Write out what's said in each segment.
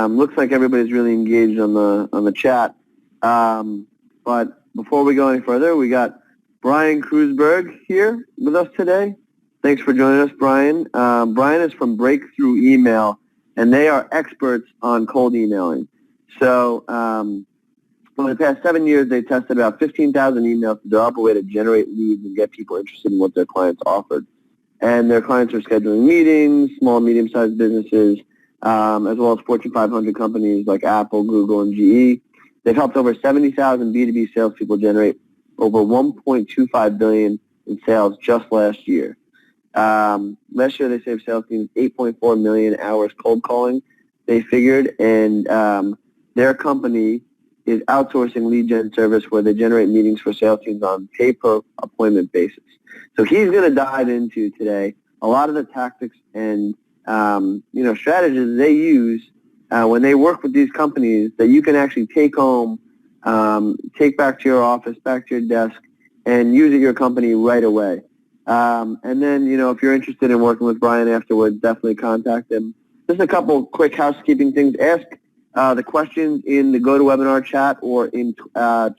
Looks like everybody's really engaged on the chat. But before we go any further, we got Brian Kreuzberg here with us today. Thanks for joining us, Brian. Brian is from Breakthrough Email, and they are experts on cold emailing. So over the past 7 years, they tested about 15,000 emails to develop a way to generate leads and get people interested in what their clients offered. And their clients are scheduling meetings, small and medium-sized businesses, as well as Fortune 500 companies like Apple, Google, and GE. They've helped over 70,000 B2B salespeople generate over $1.25 billion in sales just last year. Last year, they saved sales teams 8.4 million hours cold calling, they figured, and their company is outsourcing lead gen service where they generate meetings for sales teams on pay-per-appointment basis. So he's going to dive into today a lot of the tactics and strategies they use when they work with these companies that you can actually take home, take back to your office, back to your desk, and use at your company right away. And then, if you're interested in working with Brian afterwards, definitely contact him. Just a couple quick housekeeping things. Ask the questions in the GoToWebinar chat or in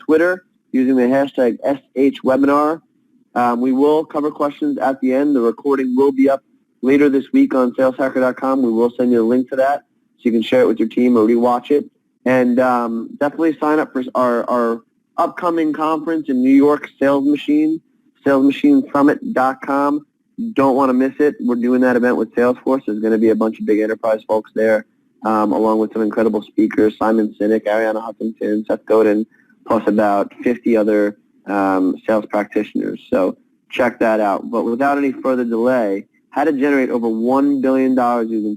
Twitter using the hashtag SHWebinar. We will cover questions at the end. The recording will be up later this week on saleshacker.com. We will send you a link to that so you can share it with your team or rewatch it. And definitely sign up for our upcoming conference in New York, Sales Machine, salesmachinesummit.com. Don't want to miss it. We're doing that event with Salesforce. There's going to be a bunch of big enterprise folks there, along with some incredible speakers, Simon Sinek, Arianna Huffington, Seth Godin, plus about 50 other sales practitioners. So check that out. But without any further delay, how to generate over $1 billion using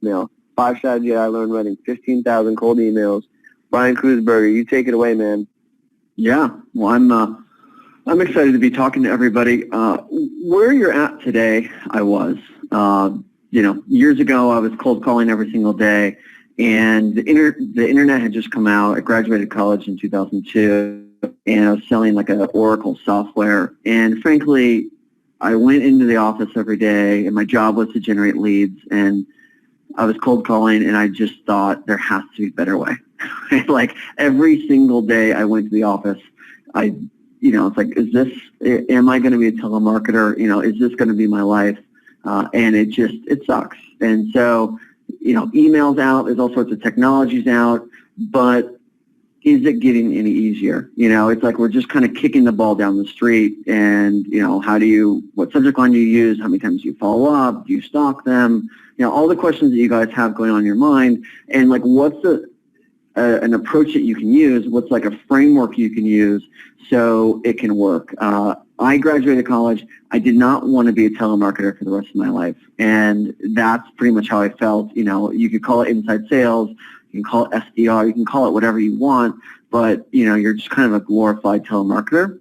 email. 5 strategy I learned writing 15,000 cold emails. Brian Kreuzberger, you take it away, man. Yeah, well, I'm excited to be talking to everybody. Where you're at today, I was. Years ago, I was cold calling every single day, and the internet had just come out. I graduated college in 2002, and I was selling like an Oracle software. And frankly, I went into the office every day, and my job was to generate leads, and I was cold calling, and I just thought there has to be a better way. Like every single day I went to the office, it's like, am I going to be a telemarketer? Is this going to be my life? And it sucks. And so, email's out, there's all sorts of technologies out, but is it getting any easier? It's like we're just kind of kicking the ball down the street, and, what subject line do you use? How many times do you follow up? Do you stalk them? All the questions that you guys have going on in your mind, and like what's an approach that you can use, what's like a framework you can use so it can work. I graduated college. I did not want to be a telemarketer for the rest of my life, and that's pretty much how I felt. You could call it inside sales, you can call it SDR, you can call it whatever you want, but you're just kind of a glorified telemarketer.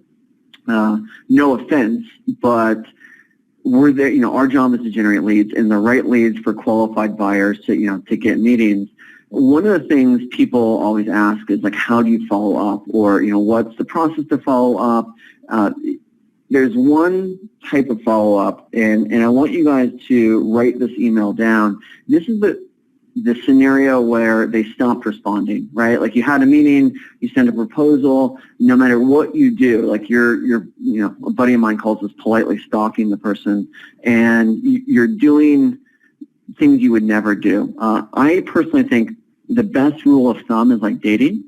No offense, but we're there. Our job is to generate leads, and the right leads for qualified buyers to get meetings. One of the things people always ask is like, how do you follow up, or what's the process to follow up? There's one type of follow up, and I want you guys to write this email down. This is the scenario where they stopped responding, right? Like you had a meeting, you send a proposal, no matter what you do, like you're a buddy of mine calls this politely stalking the person, and you're doing things you would never do. I personally think the best rule of thumb is like dating.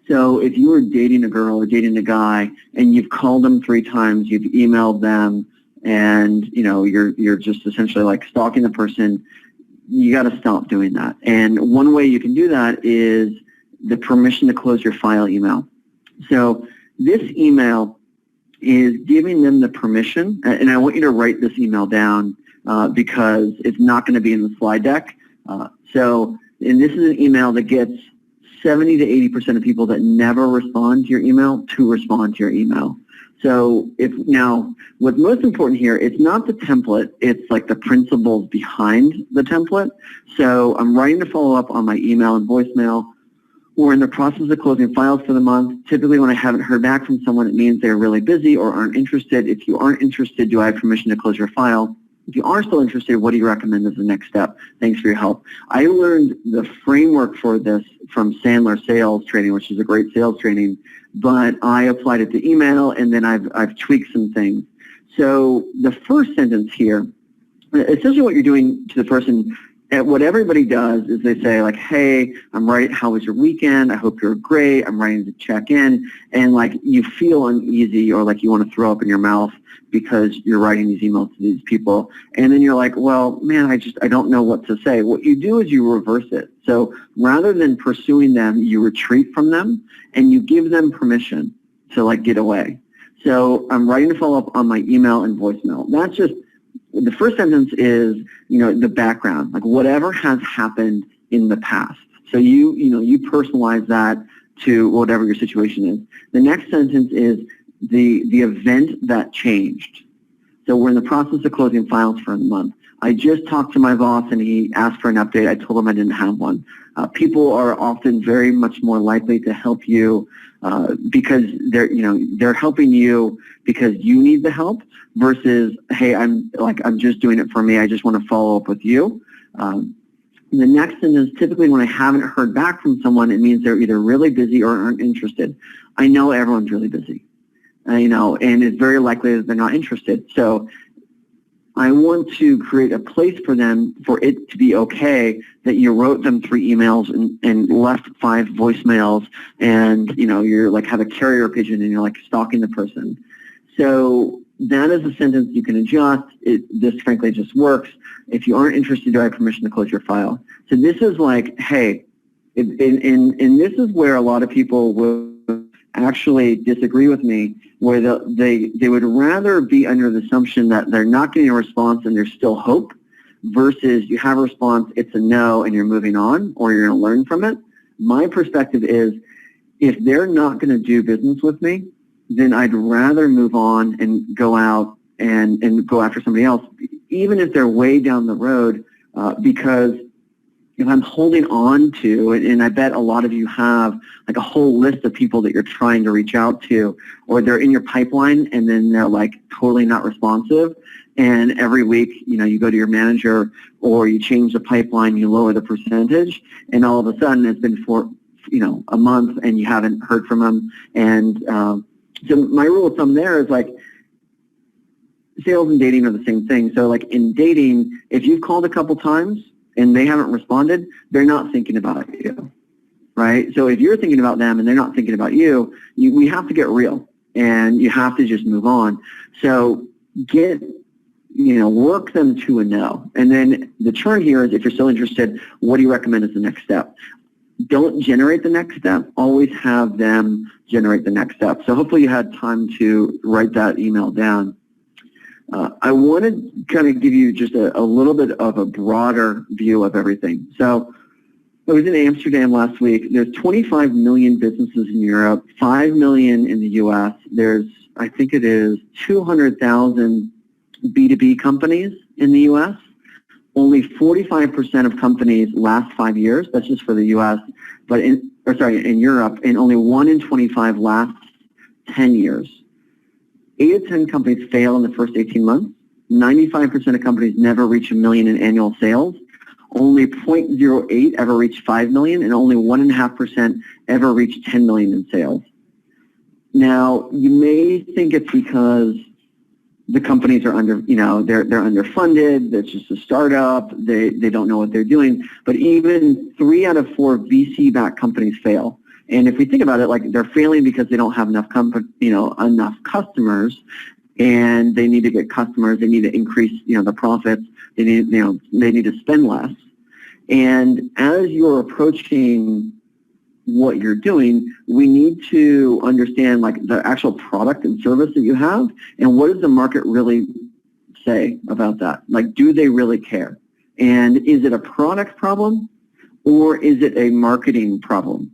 So if you were dating a girl or dating a guy and you've called them 3 times, you've emailed them, and you're just essentially like stalking the person, you got to stop doing that. And one way you can do that is the permission to close your file email. So this email is giving them the permission, and I want you to write this email down because it's not going to be in the slide deck. And this is an email that gets 70 to 80% of people that never respond to your email to respond to your email. So what's most important here, it's not the template, it's like the principles behind the template. So I'm writing to follow up on my email and voicemail. We're in the process of closing files for the month. Typically when I haven't heard back from someone, it means they're really busy or aren't interested. If you aren't interested, do I have permission to close your file? If you are still interested, what do you recommend as the next step? Thanks for your help. I learned the framework for this from Sandler Sales Training, which is a great sales training, but I applied it to email, and then I've tweaked some things. So the first sentence here, essentially what you're doing to the person, what everybody does is they say like, hey, how was your weekend? I hope you're great. I'm writing to check in. And like you feel uneasy or like you want to throw up in your mouth because you're writing these emails to these people. And then you're like, well, man, I don't know what to say. What you do is you reverse it. So rather than pursuing them, you retreat from them and you give them permission to like get away. So I'm writing to follow up on my email and voicemail. That's just, the first sentence is, the background, like whatever has happened in the past. So you personalize that to whatever your situation is. The next sentence is the event that changed. So we're in the process of closing files for a month. I just talked to my boss and he asked for an update. I told him I didn't have one. People are often very much more likely to help you because they're helping you because you need the help versus, hey, I'm just doing it for me. I just want to follow up with you. The next sentence, typically when I haven't heard back from someone, it means they're either really busy or aren't interested. I know everyone's really busy, and it's very likely that they're not interested. So I want to create a place for them for it to be okay that you wrote them 3 emails and left 5 voicemails and, you're like have a carrier pigeon and you're like stalking the person. So that is a sentence you can adjust. This frankly just works. If you aren't interested, do I have permission to close your file? So this is like, hey, and this is where a lot of people will actually disagree with me, where they would rather be under the assumption that they're not getting a response and there's still hope versus you have a response, it's a no, and you're moving on or you're going to learn from it. My perspective is if they're not going to do business with me, then I'd rather move on and go out and go after somebody else, even if they're way down the road, because if I'm holding on to, and I bet a lot of you have like a whole list of people that you're trying to reach out to, or they're in your pipeline and then they're like totally not responsive, and every week, you go to your manager or you change the pipeline, you lower the percentage, and all of a sudden it's been for, a month and you haven't heard from them. And so my rule of thumb there is like, sales and dating are the same thing. So like in dating, if you've called a couple times and they haven't responded, they're not thinking about you, right? So if you're thinking about them and they're not thinking about you, we have to get real and you have to just move on. So work them to a no. And then the turn here is if you're still interested, what do you recommend as the next step? Don't generate the next step. Always have them generate the next step. So hopefully you had time to write that email down. I want to kind of give you just a little bit of a broader view of everything. So I was in Amsterdam last week. There's 25 million businesses in Europe, 5 million in the U.S. There's, I think it is 200,000 B2B companies in the U.S. Only 45% of companies last 5 years. That's just for the U.S. But in Europe, and only 1 in 25 last 10 years. 8 of 10 companies fail in the first 18 months. 95% of companies never reach $1 million in annual sales. Only 0.08 ever reach 5 million, and only 1.5% ever reach 10 million in sales. Now, you may think it's because the companies are they're underfunded. It's just a startup. They don't know what they're doing. But even 3 out of 4 VC-backed companies fail. And if we think about it, like they're failing because they don't have enough enough customers, and they need to get customers. They need to increase the profits. They need to spend less. And as you're approaching what you're doing, we need to understand like the actual product and service that you have, and what does the market really say about that? Like, do they really care? And is it a product problem or is it a marketing problem?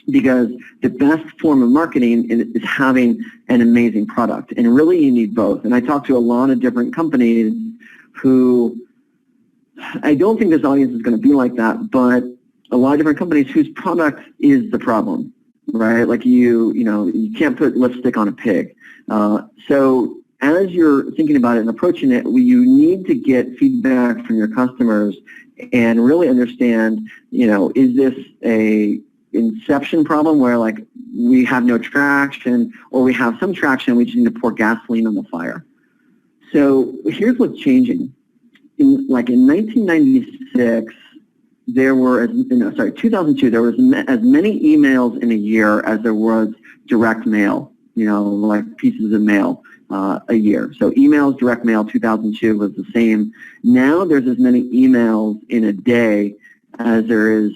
Because the best form of marketing is having an amazing product, and really you need both. And I talk to a lot of different companies who, I don't think this audience is going to be like that, but a lot of different companies whose product is the problem, right? Like you can't put lipstick on a pig. So as you're thinking about it and approaching it, you need to get feedback from your customers and really understand, is this a inception problem where like we have no traction, or we have some traction, we just need to pour gasoline on the fire. So here's what's changing. In 1996, there were, 2002, there was as many emails in a year as there was direct mail, like pieces of mail a year. So emails, direct mail, 2002 was the same. Now there's as many emails in a day as there is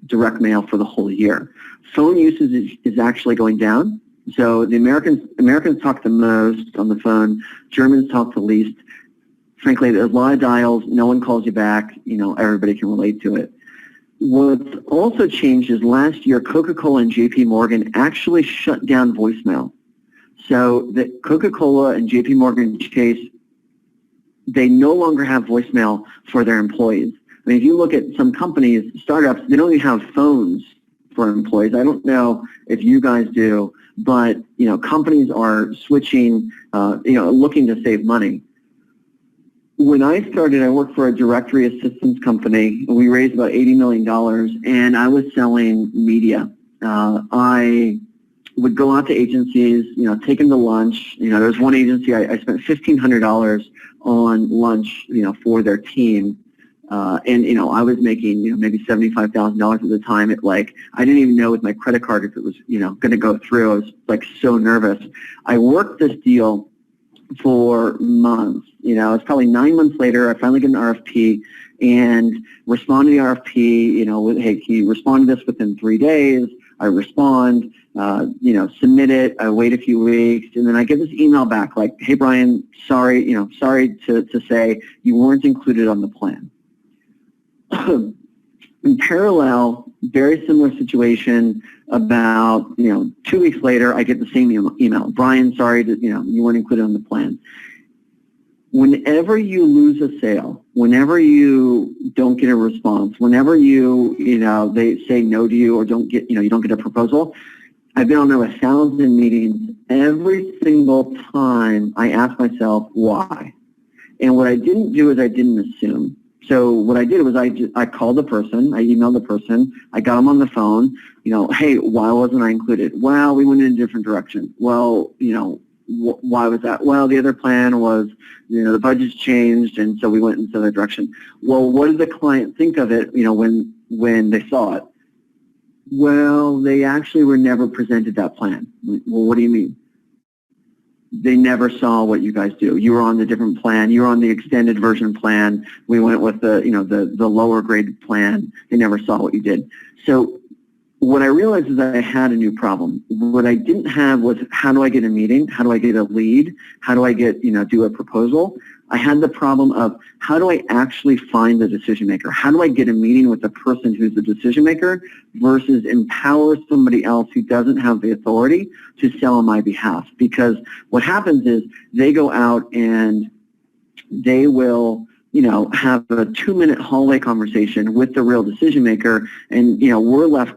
direct mail for the whole year. Phone usage is actually going down. So the Americans talk the most on the phone. Germans talk the least. Frankly, there's a lot of dials. No one calls you back. Everybody can relate to it. What's also changed is last year, Coca-Cola and JP Morgan actually shut down voicemail. So that Coca-Cola and JP Morgan Chase, they no longer have voicemail for their employees. I mean, if you look at some companies, startups, they don't even have phones for employees. I don't know if you guys do, but companies are switching, looking to save money. When I started, I worked for a directory assistance company. We raised about $80 million, and I was selling media. I would go out to agencies, take them to lunch. There was one agency, I spent $1,500 on lunch, for their team. And I was making, maybe $75,000 at the time. I didn't even know with my credit card if it was, going to go through. I was so nervous. I worked this deal for months. It's probably 9 months later, I finally get an RFP and respond to the RFP, hey, can you respond to this within 3 days? I respond, submit it, I wait a few weeks, and then I get this email back like, hey, Brian, sorry to say you weren't included on the plan. In parallel, very similar situation, about 2 weeks later, I get the same email. Brian, sorry that you weren't included on the plan. Whenever you lose a sale, whenever you don't get a response, whenever they say no to you or don't get you don't get a proposal, I've been on 1,000 meetings. Every single time I ask myself why, and what I didn't do is I didn't assume. So what I did was I called the person, I emailed the person, I got them on the phone, hey, why wasn't I included? Well, we went in a different direction. Well, why was that? Well, the other plan was, the budget's changed, and so we went in this other direction. Well, what did the client think of it, when they saw it? Well, they actually were never presented that plan. Well, what do you mean? They never saw what you guys do. You were on the different plan. You were on the extended version plan. We went with the lower grade plan. They never saw what you did. So what I realized is that I had a new problem. What I didn't have was, how do I get a meeting? How do I get a lead? How do I get, do a proposal? I had the problem of, how do I actually find the decision maker? How do I get a meeting with the person who's the decision maker versus empower somebody else who doesn't have the authority to sell on my behalf? Because what happens is they go out and they will have a 2-minute hallway conversation with the real decision maker, and we're left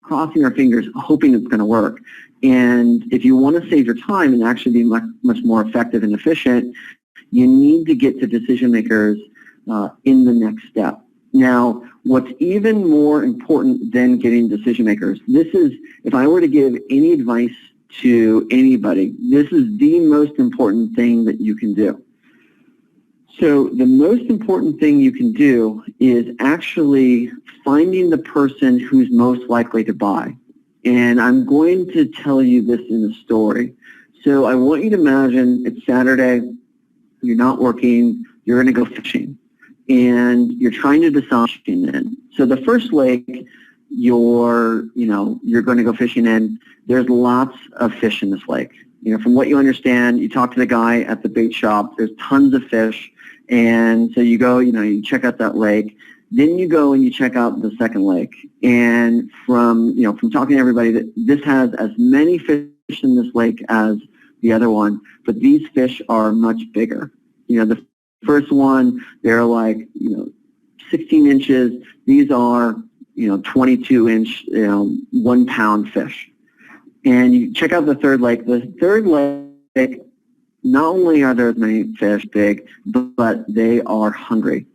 crossing our fingers, hoping it's going to work. And if you want to save your time and actually be much more effective and efficient, you need to get to decision makers in the next step. Now, what's even more important than getting decision makers, this is, if I were to give any advice to anybody, this is the most important thing that you can do. So the most important thing you can do is actually finding the person who's most likely to buy. And I'm going to tell you this in a story. So I want you to imagine it's Saturday, you're not working, you're going to go fishing, and you're trying to decide fishing in. So the first lake you're going to go fishing in, there's lots of fish in this lake. From what you understand, you talk to the guy at the bait shop, there's tons of fish. And so you go, you check out that lake. Then you go and you check out the second lake. And from talking to everybody, that this has as many fish in this lake as the other one, but these fish are much bigger. The first one, they're 16 inches. These are, 22-inch, 1-pound fish. and you check out the third lake. The third lake, not only are there as many fish big, but they are hungry.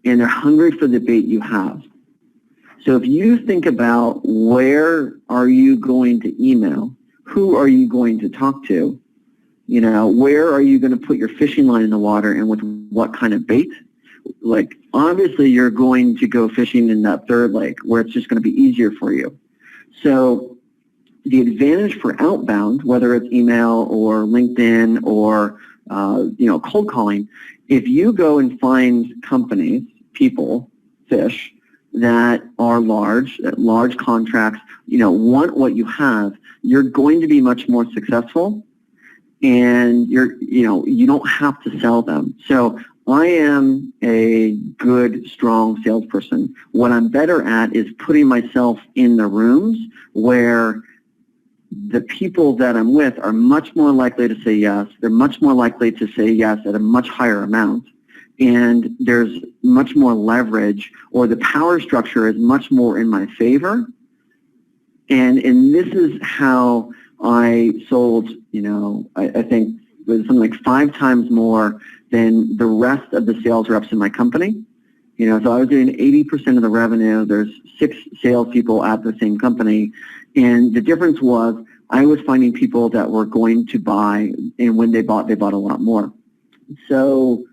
And they're hungry for the bait you have. So if you think about where are you going to email, who are you going to talk to, where are you going to put your fishing line in the water and with what kind of bait? Like, obviously you're going to go fishing in that third lake where it's just going to be easier for you. So the advantage for outbound, whether it's email or LinkedIn or cold calling, if you go and find companies, people, fish that are large contracts, want what you have, you're going to be much more successful, and you don't have to sell them. So I am a good, strong salesperson. What I'm better at is putting myself in the rooms where the people that I'm with are much more likely to say yes. They're much more likely to say yes at a much higher amount. And there's much more leverage, or the power structure is much more in my favor. And this is how I sold, I think it was something like 5 times more than the rest of the sales reps in my company. So I was doing 80% of the revenue. There's 6 salespeople at the same company. And the difference was I was finding people that were going to buy, and when they bought a lot more. So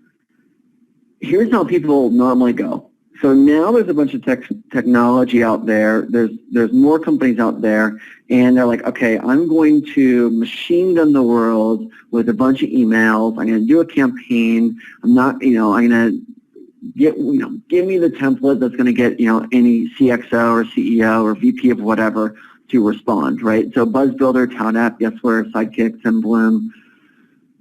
here's how people normally go. So now there's a bunch of technology out there. There's more companies out there, and they're like, okay, I'm going to machine gun the world with a bunch of emails. I'm going to do a campaign. I'm going to give me the template that's going to get, any CXO or CEO or VP of whatever to respond, right? So Buzz Builder, Tout App, Yesware, Sidekick, Bloom.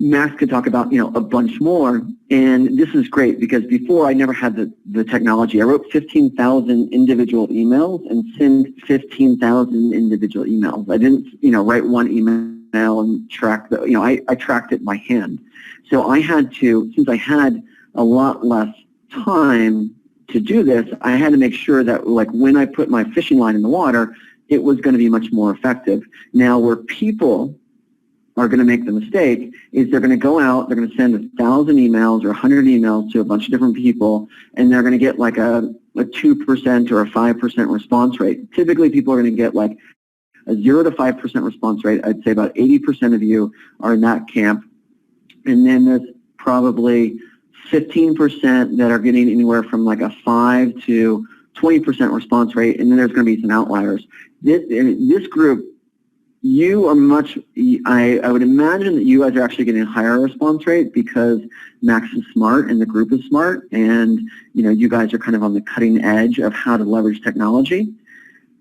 Max could talk about, a bunch more. And this is great because before I never had the technology. I wrote 15,000 individual emails and sent 15,000 individual emails. I didn't, write one email and track I tracked it by hand. So I had to, since I had a lot less time to do this, I had to make sure that when I put my fishing line in the water, it was going to be much more effective. Now, where people are going to make the mistake is they're going to go out, they're going to send 1,000 emails or 100 emails to a bunch of different people, and they're going to get like a 2% or a 5% response rate. Typically, people are going to get like a 0 to 5% response rate. I'd say about 80% of you are in that camp. And then there's probably 15% that are getting anywhere from like a 5 to 20% response rate, and then there's going to be some outliers. This group, you are I would imagine that you guys are actually getting a higher response rate because Max is smart and the group is smart, and you guys are kind of on the cutting edge of how to leverage technology.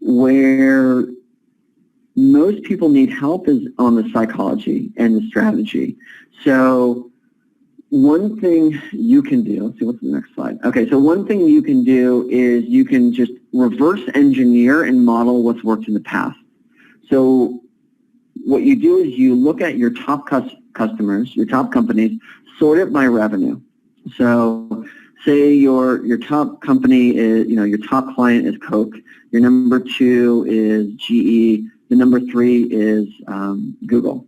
Where most people need help is on the psychology and the strategy. So one thing you can do, let's see, what's the next slide? Okay, so one thing you can do is you can just reverse engineer and model what's worked in the past. So what you do is you look at your top customers, your top companies, sort it by revenue. So say your top company is, your top client is Coke, your number 2 is GE, the number 3 is Google.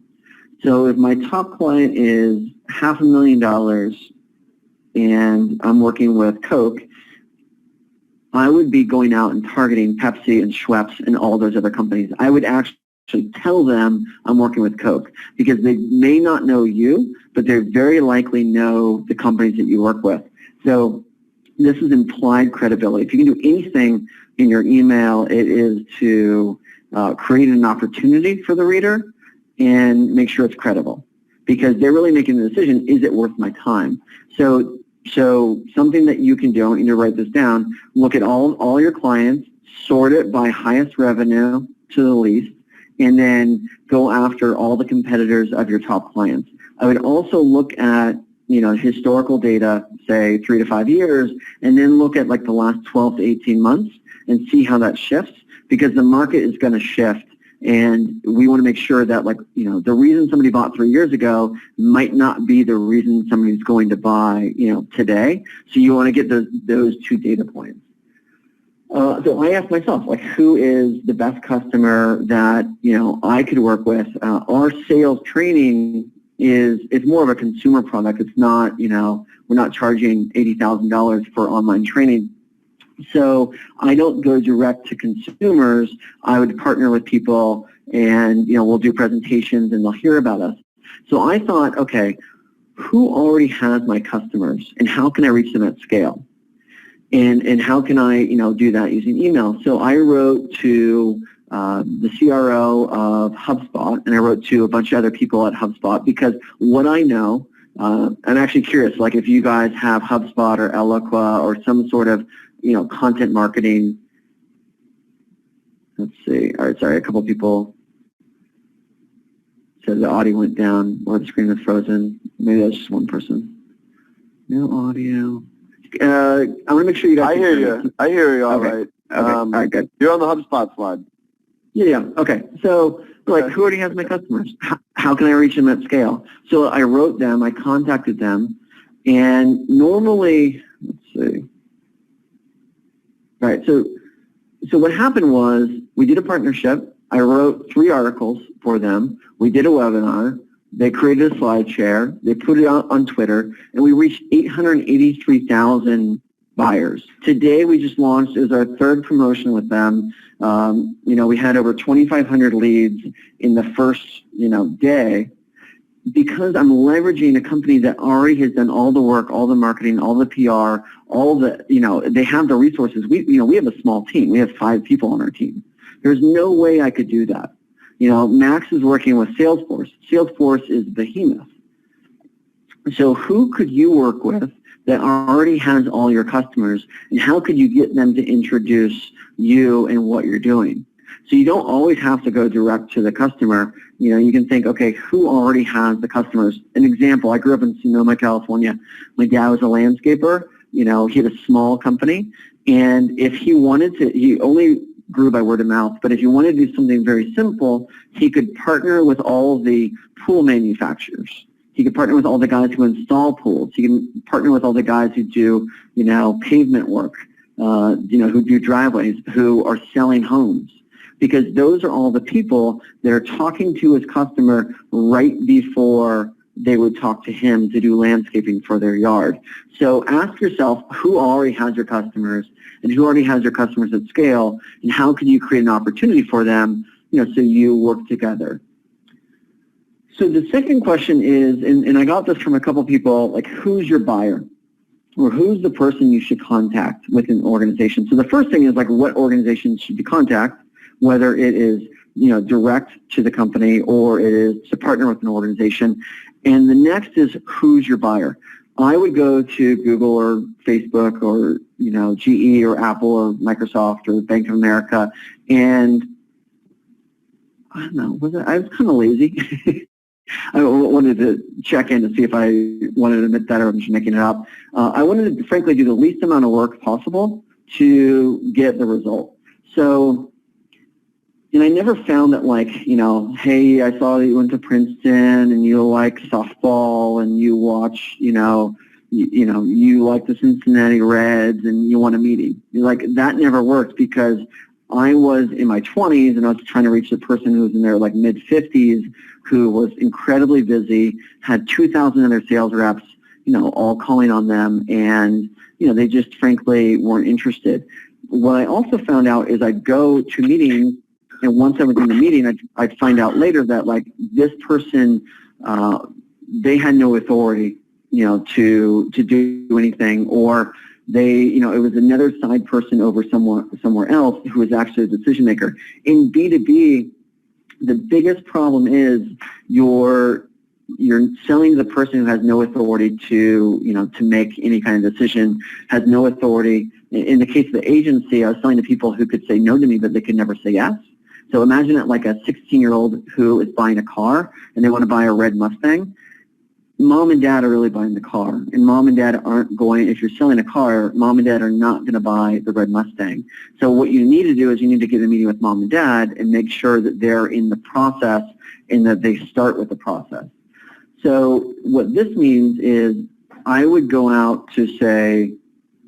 So if my top client is $500,000 and I'm working with Coke, I would be going out and targeting Pepsi and Schweppes and all those other companies. I would actually tell them I'm working with Coke because they may not know you, but they very likely know the companies that you work with. So this is implied credibility. If you can do anything in your email, it is to create an opportunity for the reader and make sure it's credible, because they're really making the decision, is it worth my time? So something that you can do, I want you to write this down, look at all your clients, sort it by highest revenue to the least, and then go after all the competitors of your top clients. I would also look at historical data, say 3 to 5 years, and then look at like the last 12 to 18 months and see how that shifts, because the market is going to shift. And we want to make sure that the reason somebody bought 3 years ago might not be the reason somebody's going to buy, today. So you want to get those 2 data points. So I asked myself, like, who is the best customer that, I could work with? Our sales training is more of a consumer product. It's not, we're not charging $80,000 for online training. So I don't go direct to consumers. I would partner with people and, we'll do presentations and they'll hear about us. So I thought, okay, who already has my customers and how can I reach them at scale? And how can I, do that using email? So I wrote to the CRO of HubSpot, and I wrote to a bunch of other people at HubSpot because what I know, I'm actually curious, like if you guys have HubSpot or Eloqua or some sort of, content marketing. Let's see. All right, sorry, a couple people said the audio went down or the screen was frozen. Maybe that's just one person. No audio. I want to make sure you guys. I hear you. I hear you. All right. Okay. All right. Good. You're on the HubSpot slide. Yeah. Okay. So, who already has my customers? How can I reach them at scale? So I wrote them. I contacted them, and normally, let's see. All right. So what happened was we did a partnership. I wrote 3 articles for them. We did a webinar. They created a slide share. They put it out on Twitter, and we reached 883,000 buyers. Today, we just launched. It was our 3rd promotion with them. We had over 2,500 leads in the first, day, because I'm leveraging a company that already has done all the work, all the marketing, all the PR, all the, they have the resources. We have a small team. We have 5 people on our team. There's no way I could do that. Max is working with Salesforce. Salesforce is behemoth. So who could you work with that already has all your customers, and how could you get them to introduce you and what you're doing? So you don't always have to go direct to the customer. You can think, okay, who already has the customers? An example, I grew up in Sonoma, California. My dad was a landscaper. He had a small company, and if he wanted to, he only grew by word of mouth, but if you wanted to do something very simple, he could partner with all the pool manufacturers. He could partner with all the guys who install pools. He can partner with all the guys who do, pavement work, who do driveways, who are selling homes. Because those are all the people that are talking to his customer right before they would talk to him to do landscaping for their yard. So ask yourself who already has your customers and who already has your customers at scale, and how can you create an opportunity for them, so you work together. So the second question is, and I got this from a couple people, like who's your buyer? Or who's the person you should contact within an organization? So the first thing is like what organization should you contact, whether it is direct to the company or it is to partner with an organization. And the next is who's your buyer? I would go to Google or Facebook or GE or Apple or Microsoft or Bank of America, and I don't know, I was kind of lazy. I wanted to check in to see if I wanted to admit that or I'm just making it up. I wanted to, frankly, do the least amount of work possible to get the result. So, and I never found that hey, I saw that you went to Princeton and you like softball and you watch, you like the Cincinnati Reds and you want a meeting. That never worked because I was in my 20s and I was trying to reach the person who was in their mid-50s who was incredibly busy, had 2,000 other sales reps, all calling on them, and, they just frankly weren't interested. What I also found out is I'd go to meetings, and once I was in the meeting, I'd find out later that this person, they had no authority, to do anything, or they, it was another side person over somewhere else who was actually the decision maker. In B2B, the biggest problem is you're selling to the person who has no authority to make any kind of decision, has no authority. In the case of the agency, I was selling to people who could say no to me, but they could never say yes. So imagine it like a 16-year-old who is buying a car and they want to buy a red Mustang. Mom and dad are really buying the car, and mom and dad aren't going, if you're selling a car, mom and dad are not going to buy the red Mustang. So what you need to do is you need to get a meeting with mom and dad and make sure that they're in the process and that they start with the process. So what this means is I would go out to, say,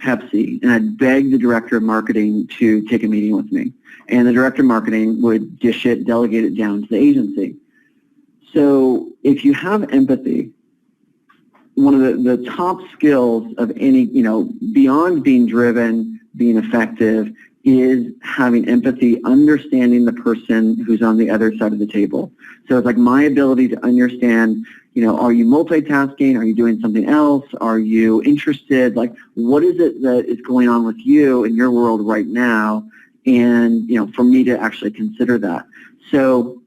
Pepsi, and I'd beg the director of marketing to take a meeting with me. And the director of marketing would dish it, delegate it down to the agency. So if you have empathy, one of the top skills of any, beyond being driven, being effective, is having empathy, understanding the person who's on the other side of the table. So it's like my ability to understand, are you multitasking? Are you doing something else? Are you interested? Like, what is it that is going on with you in your world right now? And, for me to actually consider that. So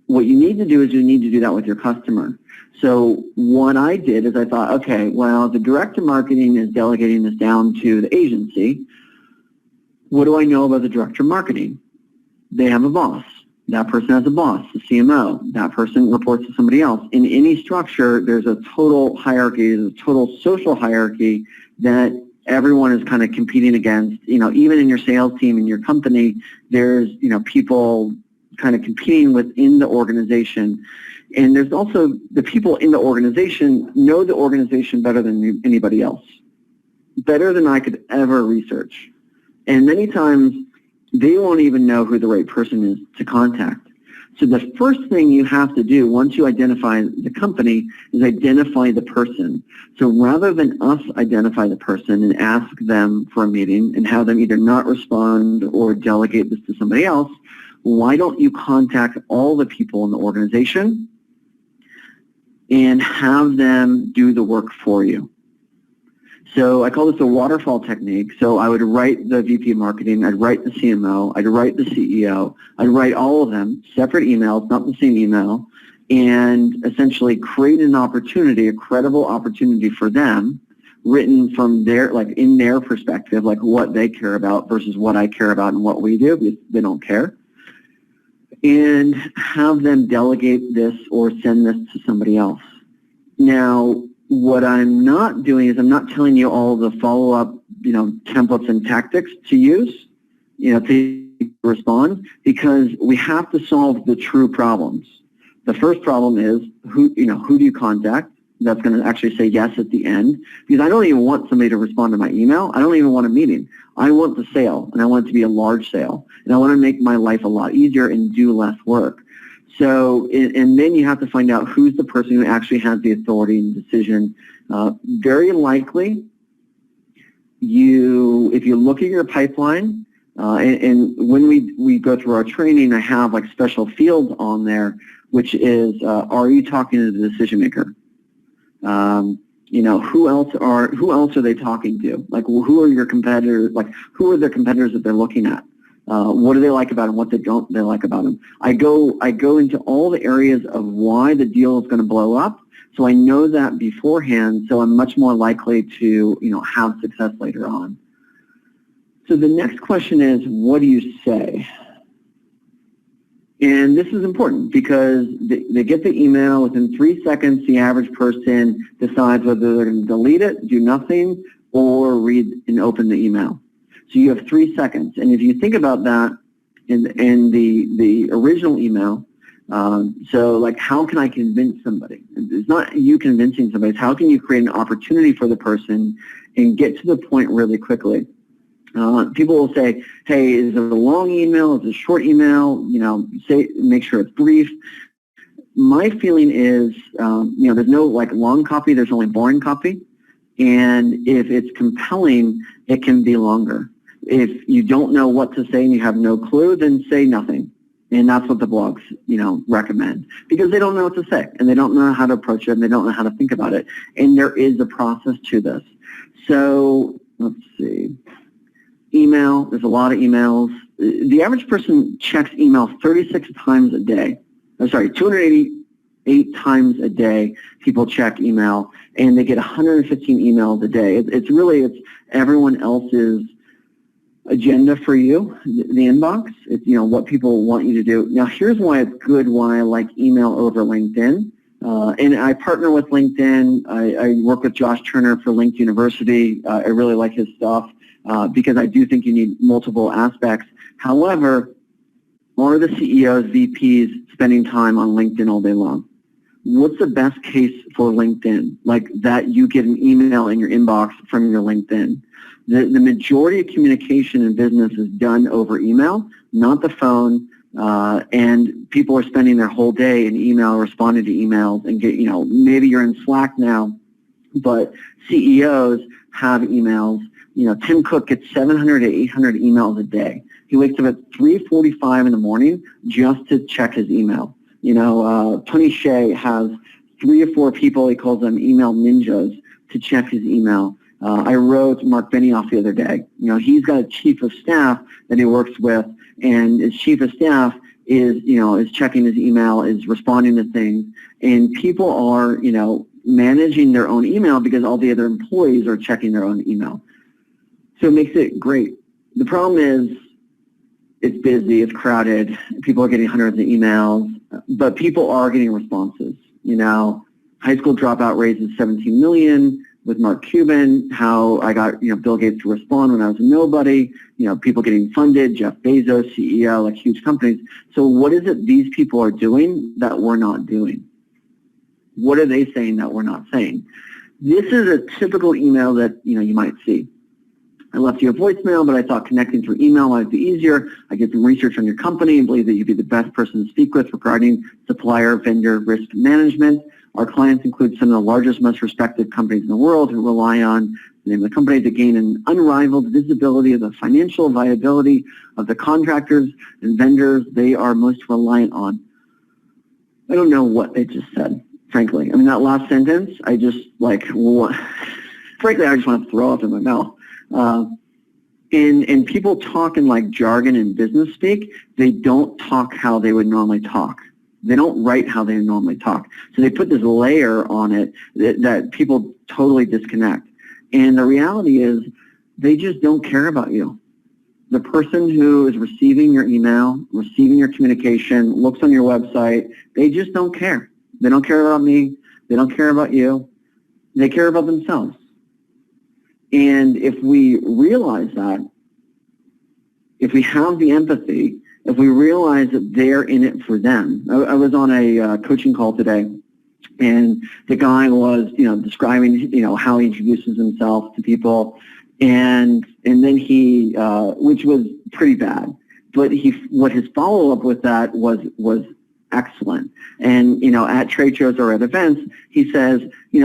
what you need to do is you need to do that with your customer. So what I did is I thought, okay, well, the director of marketing is delegating this down to the agency. What do I know about the director of marketing? They have a boss. That person has a boss, the CMO. That person reports to somebody else. In any structure, there's a total hierarchy, there's a total social hierarchy that everyone is kind of competing against. Even in your sales team, in your company, there's, people kind of competing within the organization. And there's also the people in the organization know the organization better than anybody else, better than I could ever research. And many times, they won't even know who the right person is to contact. So the first thing you have to do once you identify the company is identify the person. So rather than us identify the person and ask them for a meeting and have them either not respond or delegate this to somebody else, why don't you contact all the people in the organization and have them do the work for you? So I call this a waterfall technique. So I would write the VP of marketing, I'd write the CMO, I'd write the CEO, I'd write all of them, separate emails, not the same email, and essentially create an opportunity, a credible opportunity for them, written from their, in their perspective, like what they care about versus what I care about and what we do, because they don't care. And have them delegate this or send this to somebody else. Now, what I'm not doing is I'm not telling you all the follow-up, templates and tactics to use, to respond, because we have to solve the true problems. The first problem is who do you contact that's going to actually say yes at the end? Because I don't even want somebody to respond to my email. I don't even want a meeting. I want the sale, and I want it to be a large sale, and I want to make my life a lot easier and do less work. So, and then you have to find out who's the person who actually has the authority and decision. Very likely, if you look at your pipeline, and when we go through our training, I have special fields on there, which is, are you talking to the decision maker? Who else are they talking to? Who are your competitors? Who are the competitors that they're looking at? What do they like about them? What don't they like about them? I go into all the areas of why the deal is going to blow up, so I know that beforehand, so I'm much more likely to have success later on. So the next question is, what do you say? And this is important because they get the email. Within 3 seconds, the average person decides whether they're going to delete it, do nothing, or read and open the email. So you have 3 seconds. And if you think about that in the original email, so how can I convince somebody? It's not you convincing somebody. It's how can you create an opportunity for the person and get to the point really quickly. People will say, hey, is it a long email? Is it a short email? Make sure it's brief. My feeling is, there's no long copy. There's only boring copy. And if it's compelling, it can be longer. If you don't know what to say and you have no clue, then say nothing. And that's what the blogs, recommend, because they don't know what to say and they don't know how to approach it and they don't know how to think about it. And there is a process to this. So let's see. Email, there's a lot of emails. The average person checks email 36 times a day. 288 times a day people check email, and they get 115 emails a day. It's everyone else's agenda for you, the inbox. It's what people want you to do. Now here's why it's good, why I like email over LinkedIn. And I partner with LinkedIn. I work with Josh Turner for Linked University. I really like his stuff. Because I do think you need multiple aspects. However, are the CEOs, VPs spending time on LinkedIn all day long? what's the best case for LinkedIn? Like that you get an email in your inbox from your LinkedIn. The majority of communication in business is done over email, not the phone, and people are spending their whole day in email, responding to emails, and maybe you're in Slack now, but CEOs have emails. Tim Cook gets 700 to 800 emails a day. He wakes up at 3:45 in the morning just to check his email. Tony Hsieh has 3 or 4 people, he calls them email ninjas, to check his email. I wrote Mark Benioff the other day. He's got a chief of staff that he works with, and his chief of staff is checking his email, is responding to things, and people are, managing their own email because all the other employees are checking their own email. So it makes it great. The problem is it's busy, it's crowded, people are getting hundreds of emails, but people are getting responses. High school dropout rate is 17 million with Mark Cuban, how I got, Bill Gates to respond when I was a nobody, people getting funded, Jeff Bezos, CEO, like huge companies. So what is it these people are doing that we're not doing? What are they saying that we're not saying? This is a typical email that, you might see. I left you a voicemail, but I thought connecting through email might be easier. I did some research on your company and believe that you'd be the best person to speak with regarding supplier vendor risk management. Our clients include some of the largest, most respected companies in the world who rely on the name of the company to gain an unrivaled visibility of the financial viability of the contractors and vendors they are most reliant on. I don't know what they just said, frankly. I mean, that last sentence, I just frankly, I just want to throw up in my mouth. And people talk in like jargon and business speak. They don't talk how they would normally talk. They don't write how they normally talk. So they put this layer on it that people totally disconnect. And the reality is they just don't care about you. The person who is receiving your email, receiving your communication, looks on your website, they just don't care. They don't care about me. They don't care about you. They care about themselves. And if we realize that, if we have the empathy, if we realize that they're in it for them. I was on a coaching call today, and the guy was, describing, how he introduces himself to people, and then he, which was pretty bad, but what his follow-up with that was excellent. And, at trade shows or at events, he says,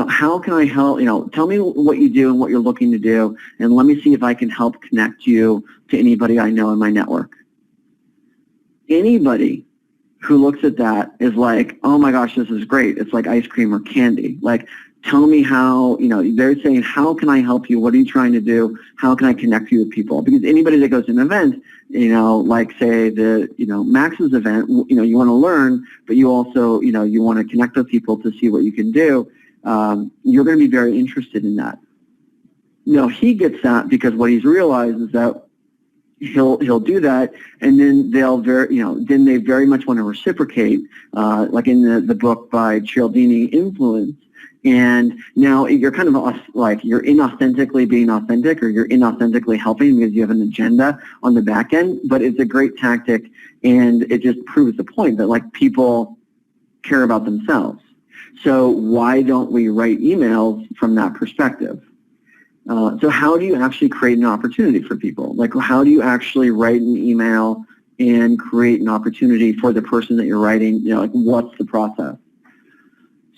how can I help, tell me what you do and what you're looking to do, and let me see if I can help connect you to anybody I know in my network. Anybody who looks at that is like, oh my gosh, this is great. It's like ice cream or candy. Like, tell me how, they're saying, how can I help you? What are you trying to do? How can I connect you with people? Because anybody that goes to an event, like say the, Max's event, you want to learn, but you also, you want to connect with people to see what you can do. You're going to be very interested in that. No, he gets that because what he's realized is that he'll do that, and then then they very much want to reciprocate, like in the book by Cialdini, Influence. And now you're kind of like you're inauthentically being authentic, or you're inauthentically helping because you have an agenda on the back end. But it's a great tactic, and it just proves the point that like people care about themselves. So why don't we write emails from that perspective? So how do you actually create an opportunity for people? Like, how do you actually write an email and create an opportunity for the person that you're writing? Like, what's the process?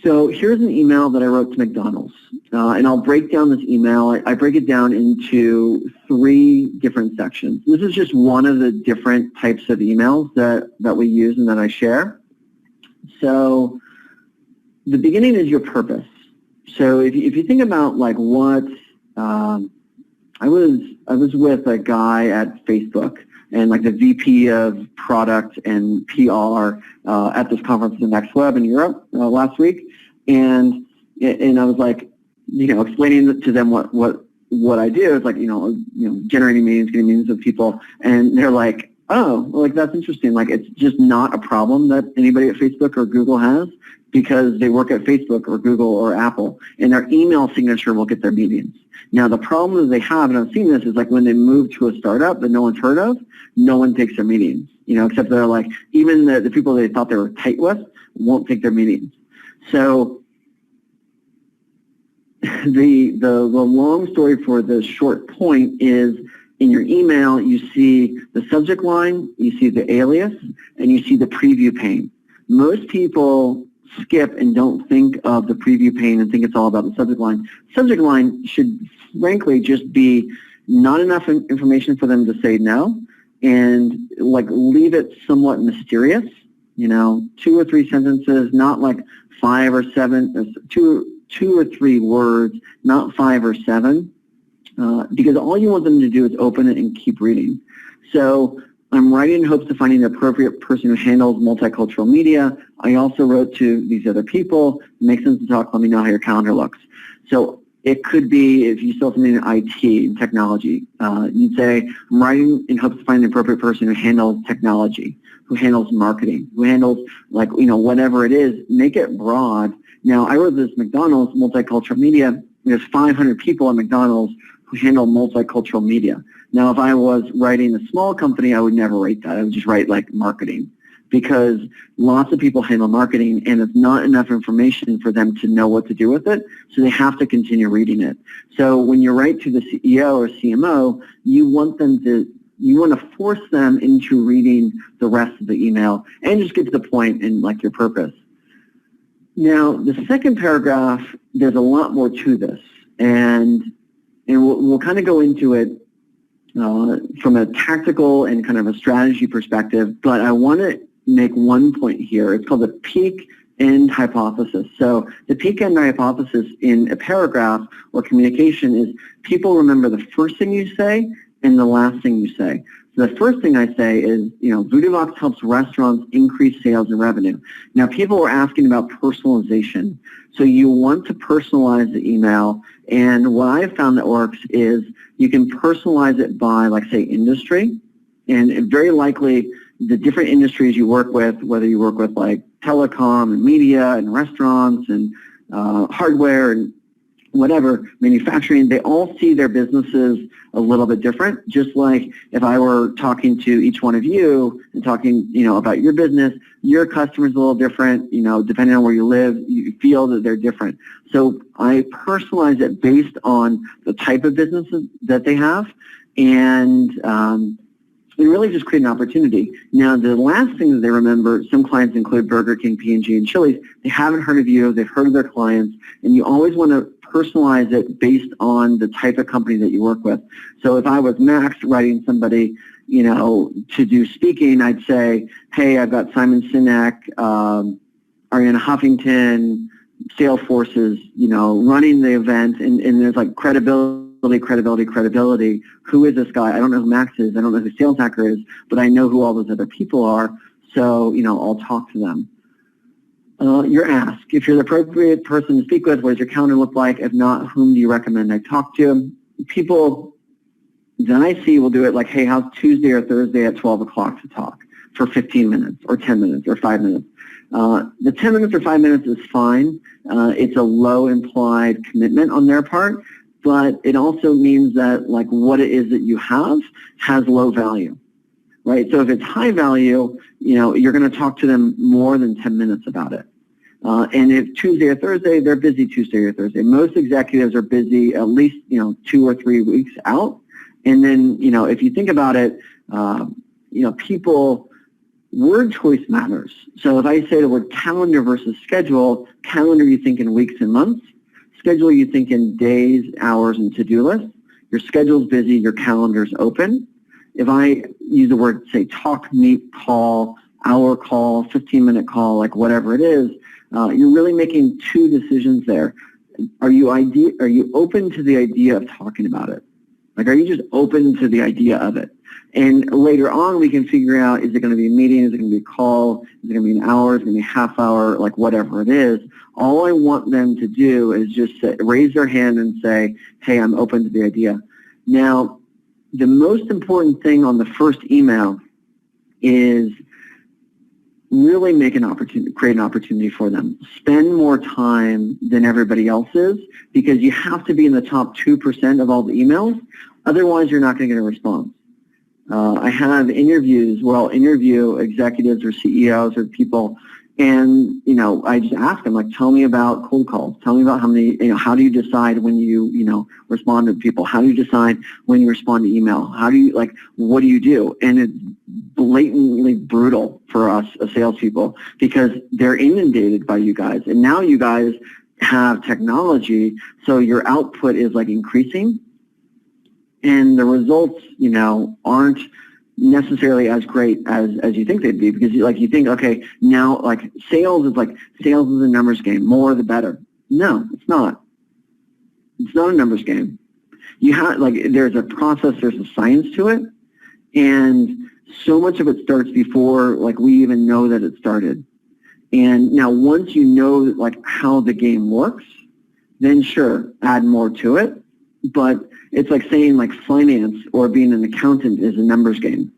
So here's an email that I wrote to McDonald's, and I'll break down this email. I break it down into 3 different sections. This is just one of the different types of emails that we use and that I share. So the beginning is your purpose. So if you think about like what I was with a guy at Facebook, and like the VP of product and PR at this conference, the Next Web in Europe last week, and I was like, explaining to them what I do. It's like generating meetings, getting meetings with people, and they're like, oh, well, like that's interesting. Like it's just not a problem that anybody at Facebook or Google has, because they work at Facebook or Google or Apple, and their email signature will get their meetings. Now, the problem that they have, and I've seen this, is like when they move to a startup that no one's heard of, no one takes their meetings, except they're like, even the people they thought they were tight with won't take their meetings. So the long story for the short point is, in your email, you see the subject line, you see the alias, and you see the preview pane. Most people skip and don't think of the preview pane and think it's all about the subject line. Subject line should, frankly, just be not enough information for them to say no, and like leave it somewhat mysterious. 2 or 3 sentences, not like 5 or 7, two or 3 words, not 5 or 7, because all you want them to do is open it and keep reading. So I'm writing in hopes of finding the appropriate person who handles multicultural media. I also wrote to these other people. It makes sense to talk. Let me know how your calendar looks. So it could be, if you sell something in IT and technology, you'd say, I'm writing in hopes to find the appropriate person who handles technology, who handles marketing, who handles whatever it is. Make it broad. Now, I wrote this McDonald's multicultural media. There's 500 people at McDonald's who handle multicultural media. Now, if I was writing a small company, I would never write that. I would just write like marketing, because lots of people handle marketing and it's not enough information for them to know what to do with it, so they have to continue reading it. So when you write to the CEO or CMO, you want to force them into reading the rest of the email and just get to the point and like your purpose. Now, the second paragraph, there's a lot more to this, and we'll kind of go into it from a tactical and kind of a strategy perspective, but I want to make one point here. It's called the peak-end hypothesis. So the peak-end hypothesis in a paragraph or communication is people remember the first thing you say and the last thing you say. So the first thing I say is, VoodooVox helps restaurants increase sales and revenue. Now, people were asking about personalization. So you want to personalize the email, and what I've found that works is you can personalize it by, like, say, industry, and very likely the different industries you work with, whether you work with, like, telecom and media and restaurants and hardware and whatever, manufacturing, they all see their businesses a little bit different. Just like if I were talking to each one of you and talking, about your business, your customer's a little different, depending on where you live, you feel that they're different. So I personalize it based on the type of businesses that they have, and really just create an opportunity. Now, the last thing that they remember, some clients include Burger King, P&G, and Chili's. They haven't heard of you, they've heard of their clients, and you always want to personalize it based on the type of company that you work with. So if I was Max writing somebody, to do speaking, I'd say, hey, I've got Simon Sinek, Arianna Huffington, Salesforce's, running the event, and there's like credibility. Who is this guy? I don't know who Max is. I don't know who Sales Hacker is, but I know who all those other people are. So, I'll talk to them. You're asked, if you're the appropriate person to speak with, what does your calendar look like? If not, whom do you recommend I talk to? People that I see will do it like, hey, how's Tuesday or Thursday at 12 o'clock to talk for 15 minutes or 10 minutes or 5 minutes? The 10 minutes or 5 minutes is fine. It's a low implied commitment on their part, but it also means that like what it is that you have has low value, right? So if it's high value, you're going to talk to them more than 10 minutes about it. And if Tuesday or Thursday, they're busy Tuesday or Thursday. Most executives are busy at least, 2 or 3 weeks out. And then, if you think about it, people, word choice matters. So if I say the word calendar versus schedule, calendar you think in weeks and months, schedule you think in days, hours, and to-do lists. Your schedule's busy, your calendar's open. If I use the word, say, talk, meet, call, hour call, 15-minute call, like whatever it is, you're really making 2 decisions there. Are you open to the idea of talking about it? Like, are you just open to the idea of it? And later on, we can figure out, is it going to be a meeting? Is it going to be a call? Is it going to be an hour? Is it going to be a half hour? Like, whatever it is. All I want them to do is just raise their hand and say, hey, I'm open to the idea. Now, the most important thing on the first email is really make an opportunity, create an opportunity for them. Spend more time than everybody else is, because you have to be in the top 2% of all the emails. Otherwise, you're not going to get a response. I have interviews where I'll interview executives or CEOs or people, And, I just ask them, like, tell me about cold calls. Tell me about how many, how do you decide when you, respond to people? How do you decide when you respond to email? How do you, what do you do? And it's blatantly brutal for us as salespeople because they're inundated by you guys. And now you guys have technology, so your output is, increasing. And the results, aren't necessarily as great as you think they'd be because you think, okay, now sales is a numbers game, more the better. No, it's not. It's not a numbers game. You have there's a process, there's a science to it, and so much of it starts before we even know that it started. And now once you know how the game works, then sure, add more to it. But it's like saying finance or being an accountant is a numbers game,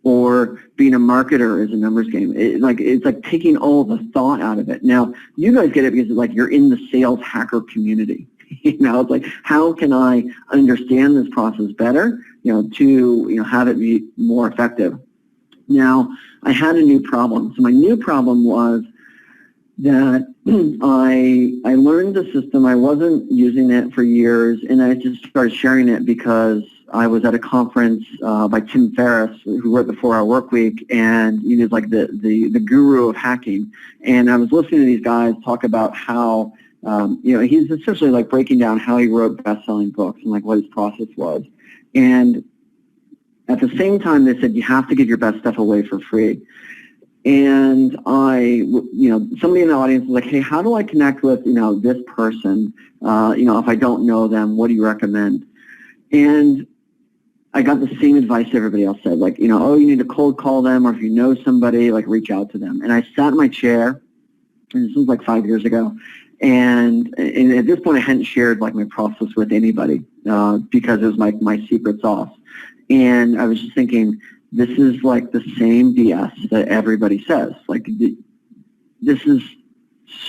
or being a marketer is a numbers game. It's like taking all the thought out of it. Now you guys get it because you're in the sales hacker community. It's like, how can I understand this process better? To have it be more effective. Now I had a new problem. So my new problem was that I learned the system. I wasn't using it for years, and I just started sharing it because I was at a conference by Tim Ferriss, who wrote the 4-Hour Workweek, and he was the guru of hacking. And I was listening to these guys talk about how he's essentially breaking down how he wrote best-selling books and what his process was. And at the same time, they said you have to give your best stuff away for free. And somebody in the audience was like, hey, how do I connect with, this person? If I don't know them, what do you recommend? And I got the same advice everybody else said, oh, you need to cold call them, or if you know somebody, reach out to them. And I sat in my chair, and this was 5 years ago, and at this point I hadn't shared my process with anybody because it was my secret sauce. And I was just thinking, this is the same BS that everybody says. This is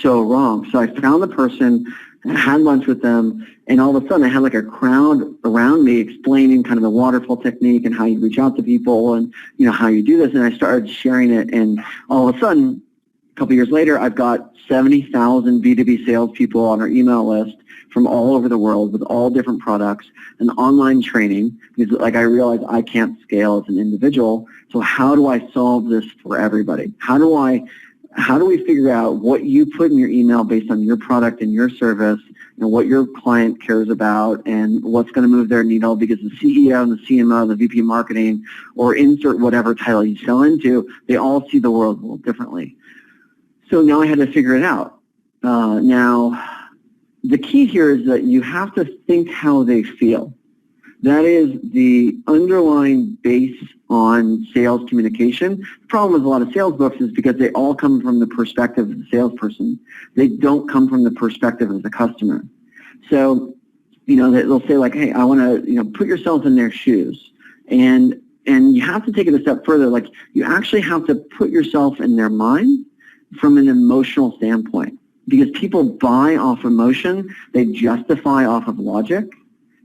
so wrong. So I found the person, had lunch with them, and all of a sudden I had a crowd around me explaining kind of the waterfall technique and how you reach out to people and how you do this. And I started sharing it, and all of a sudden, a couple years later, I've got 70,000 B2B salespeople on our email list from all over the world with all different products and online training because I realized I can't scale as an individual. So how do I solve this for everybody? How do we figure out what you put in your email based on your product and your service and what your client cares about and what's going to move their needle, because the CEO and the CMO, the VP of marketing, or insert whatever title you sell into, they all see the world a little differently. So now I had to figure it out. Now, the key here is that you have to think how they feel. That is the underlying base on sales communication. The problem with a lot of sales books is because they all come from the perspective of the salesperson. They don't come from the perspective of the customer. So, they'll say hey, I want to, put yourself in their shoes. And you have to take it a step further. You actually have to put yourself in their mind from an emotional standpoint. Because people buy off emotion, they justify off of logic.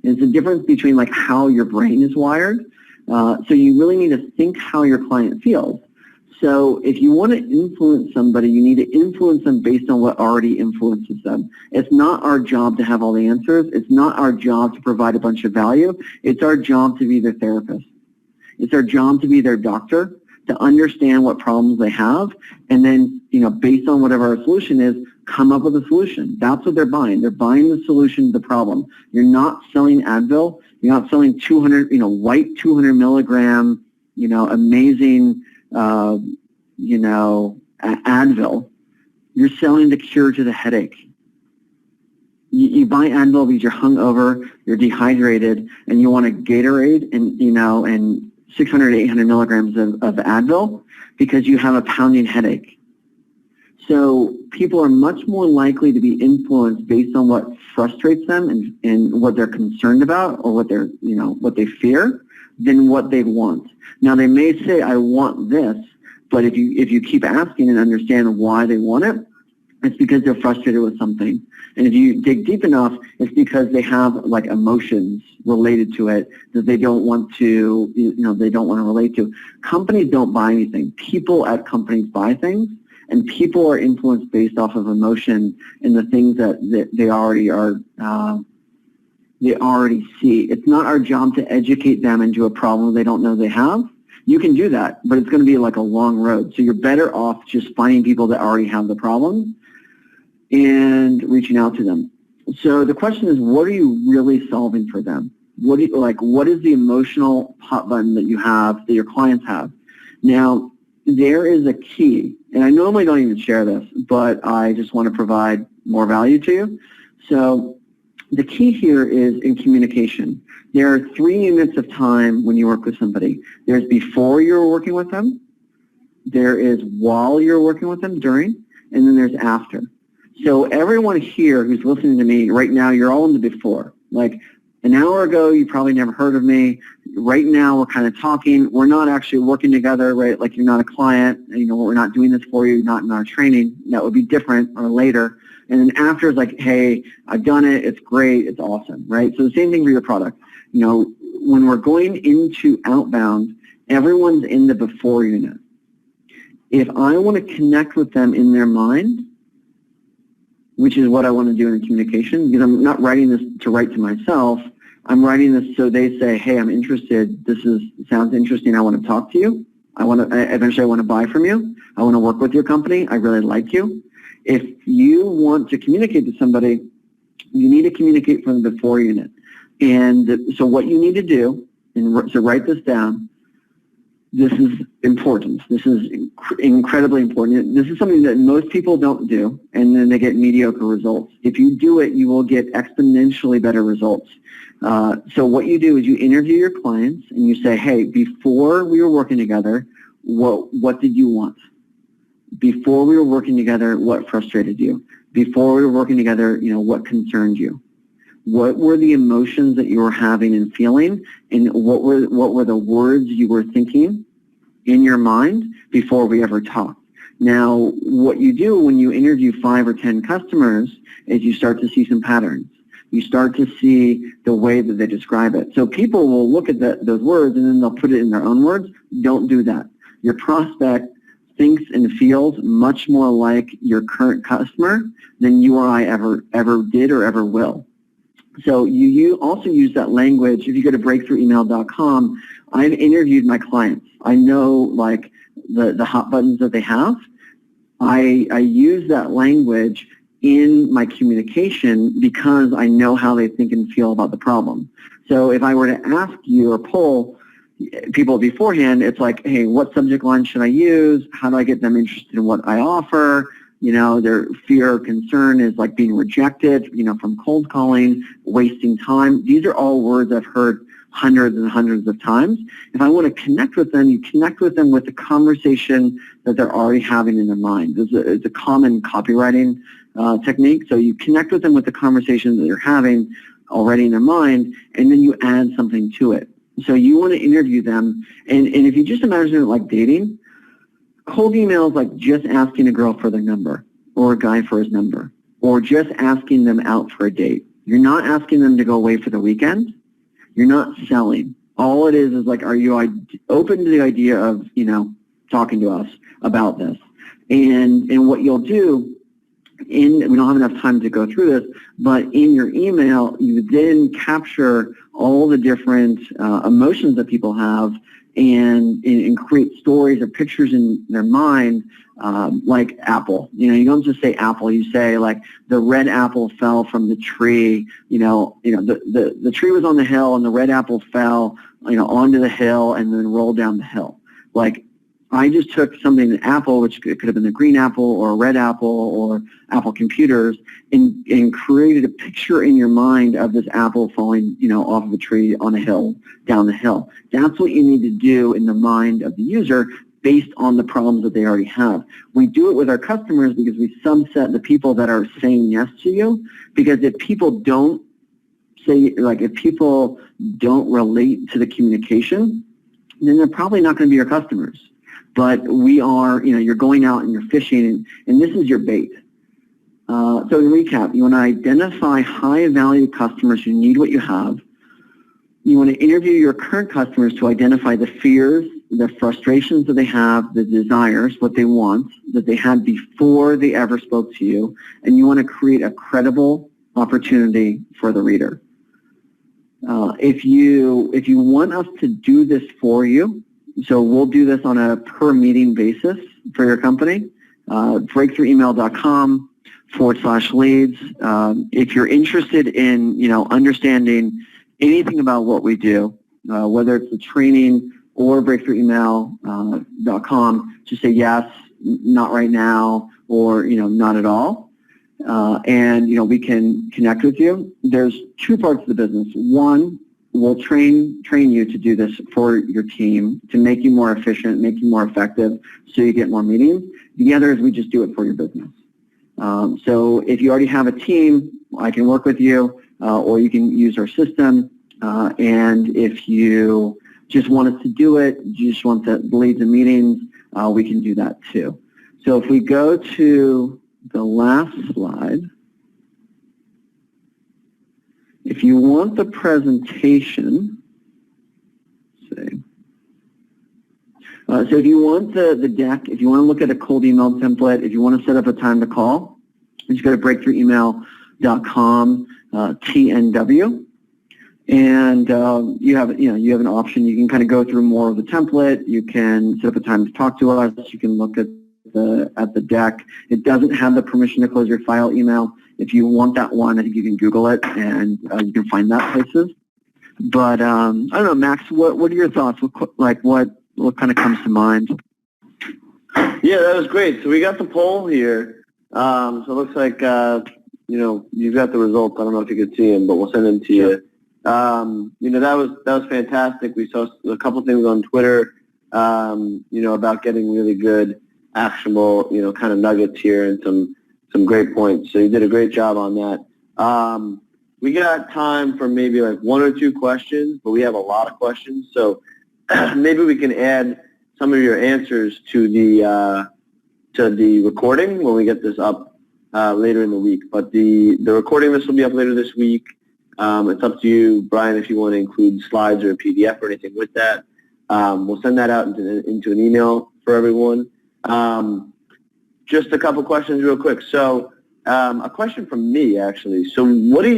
It's a difference between how your brain is wired. So you really need to think how your client feels. So if you want to influence somebody, you need to influence them based on what already influences them. It's not our job to have all the answers. It's not our job to provide a bunch of value. It's our job to be their therapist. It's our job to be their doctor, to understand what problems they have, and then, based on whatever our solution is, come up with a solution. That's what they're buying. They're buying the solution to the problem. You're not selling Advil. You're not selling 200, white 200 milligram, amazing, Advil. You're selling the cure to the headache. You buy Advil because you're hungover, you're dehydrated, and you want a Gatorade and 600, 800 milligrams of Advil because you have a pounding headache. So people are much more likely to be influenced based on what frustrates them and what they're concerned about or what they're, what they fear than what they want. Now they may say, I want this, but if you keep asking and understand why they want it, it's because they're frustrated with something. And if you dig deep enough, it's because they have emotions related to it that they don't want to, they don't want to relate to. Companies don't buy anything. People at companies buy things. And people are influenced based off of emotion and the things that they already are, they already see. It's not our job to educate them into a problem they don't know they have. You can do that, but it's going to be like a long road. So you're better off just finding people that already have the problem and reaching out to them. So the question is, what are you really solving for them? What is the emotional hot button that you have, that your clients have? Now, there is a key, and I normally don't even share this, but I just want to provide more value to you. So the key here is in communication. There are 3 units of time when you work with somebody. There's before you're working with them, there is while you're working with them, during, and then there's after. So everyone here who's listening to me right now, you're all in the before. Like an hour ago, you probably never heard of me. Right now, we're kind of talking. We're not actually working together, right? Like you're not a client. You know, we're not doing this for you, not in our training. That would be different or later. And then after is like, hey, I've done it. It's great. It's awesome, right? So the same thing for your product. You know, when we're going into outbound, everyone's in the before unit. If I want to connect with them in their mind, which is what I want to do in communication, because I'm not writing this to write to myself. I'm writing this so they say, hey, I'm interested. Sounds interesting. I want to talk to you. Eventually I want to buy from you. I want to work with your company. I really like you. If you want to communicate to somebody, you need to communicate from the before unit. And so what you need to do, and so write this down, this is important. This is incredibly important. This is something that most people don't do, and then they get mediocre results. If you do it, you will get exponentially better results. So what you do is you interview your clients, and you say, hey, before we were working together, what did you want? Before we were working together, what frustrated you? Before we were working together, you know, what concerned you? What were the emotions that you were having and feeling, and what were the words you were thinking in your mind before we ever talked? Now, what you do when you interview 5 or 10 customers is you start to see some patterns. You start to see the way that they describe it. So people will look at those words and then they'll put it in their own words. Don't do that. Your prospect thinks and feels much more like your current customer than you or I ever did or ever will. So you also use that language. If you go to breakthroughemail.com, I've interviewed my clients. I know like the hot buttons that they have. I use that language in my communication because I know how they think and feel about the problem. So if I were to ask you or poll people beforehand, it's like, hey, what subject line should I use? How do I get them interested in what I offer? You know, their fear or concern is like being rejected, you know, from cold calling, wasting time. These are all words I've heard hundreds and hundreds of times. If I want to connect with them, you connect with them with the conversation that they're already having in their mind. It's a common copywriting technique. So you connect with them with the conversation that they're having already in their mind, and then you add something to it. So you want to interview them, and if you just imagine it like dating, cold email is like just asking a girl for their number or a guy for his number or just asking them out for a date. You're not asking them to go away for the weekend. You're not selling. All it is like, are you open to the idea of, you know, talking to us about this? And what you'll do, we don't have enough time to go through this, but in your email, you then capture all the different emotions that people have and create stories or pictures in their mind, like apple. You know, you don't just say apple. You say like the red apple fell from the tree. The tree was on the hill and the red apple fell, you know, onto the hill and then rolled down the hill. Like I just took something, an apple, which could have been a green apple or a red apple or Apple computers, and created a picture in your mind of this apple falling, you know, off of a tree on a hill, down the hill. That's what you need to do in the mind of the user based on the problems that they already have. We do it with our customers because we subset the people that are saying yes to you, because if people don't if people don't relate to the communication, then they're probably not going to be your customers. But we are, you know, you're going out and you're fishing, and this is your bait. So in recap, you want to identify high-value customers who need what you have. You want to interview your current customers to identify the fears, the frustrations that they have, the desires, what they want, that they had before they ever spoke to you, and you want to create a credible opportunity for the reader. If you want us to do this for you, so we'll do this on a per meeting basis for your company, breakthroughemail.com/leads. If you're interested in, understanding anything about what we do, whether it's the training or breakthroughemail.com, just say yes, not right now, or, not at all. And, we can connect with you. There's two parts of the business. One, we'll train you to do this for your team to make you more efficient, make you more effective, so you get more meetings. The other is we just do it for your business. So if you already have a team, I can work with you, or you can use our system. And if you just want us to do it, you just want the leads and meetings, we can do that too. So if we go to the last slide, if you want the presentation, so if you want the deck, if you want to look at a cold email template, if you want to set up a time to call, just go to breakthroughemail.com TNW, and you have an option. You can kind of go through more of the template. You can set up a time to talk to us. You can look at the deck. It doesn't have the permission to close your file email. If you want that one, I think you can Google it, and you can find that places. But I don't know, Max. What are your thoughts? What kind of comes to mind? Yeah, that was great. So we got the poll here. So it looks like you've got the results. I don't know if you could see them, but we'll send them to you. That was fantastic. We saw a couple things on Twitter, about getting really good, actionable, kind of nuggets here and some great points. So you did a great job on that. We got time for maybe like one or two questions, but we have a lot of questions. So maybe we can add some of your answers to the recording when we get this up later in the week. But the recording, this will be up later this week. It's up to you, Brian, if you want to include slides or a PDF or anything with that. We'll send that out into an email for everyone. Just a couple questions real quick. So a question from me, actually. So when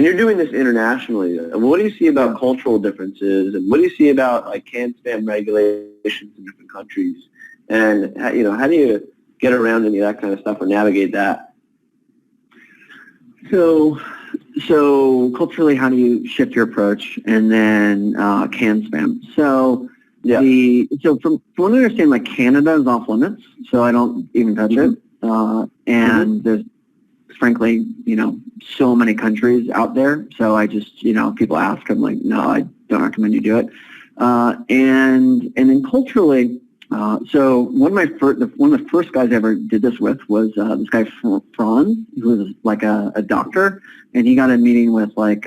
you're doing this internationally, what do you see about cultural differences, and what do you see about like CAN-SPAM regulations in different countries? And, how do you get around any of that kind of stuff or navigate that? So culturally, how do you shift your approach, and then CAN-SPAM? So yeah. From what I understand, like Canada is off limits, so I don't even touch it. And there's frankly, so many countries out there. So I just, people ask, I'm like, no, I don't recommend you do it. And then culturally, so one of the first guys I ever did this with was this guy Franz, who was like a doctor, and he got a meeting with like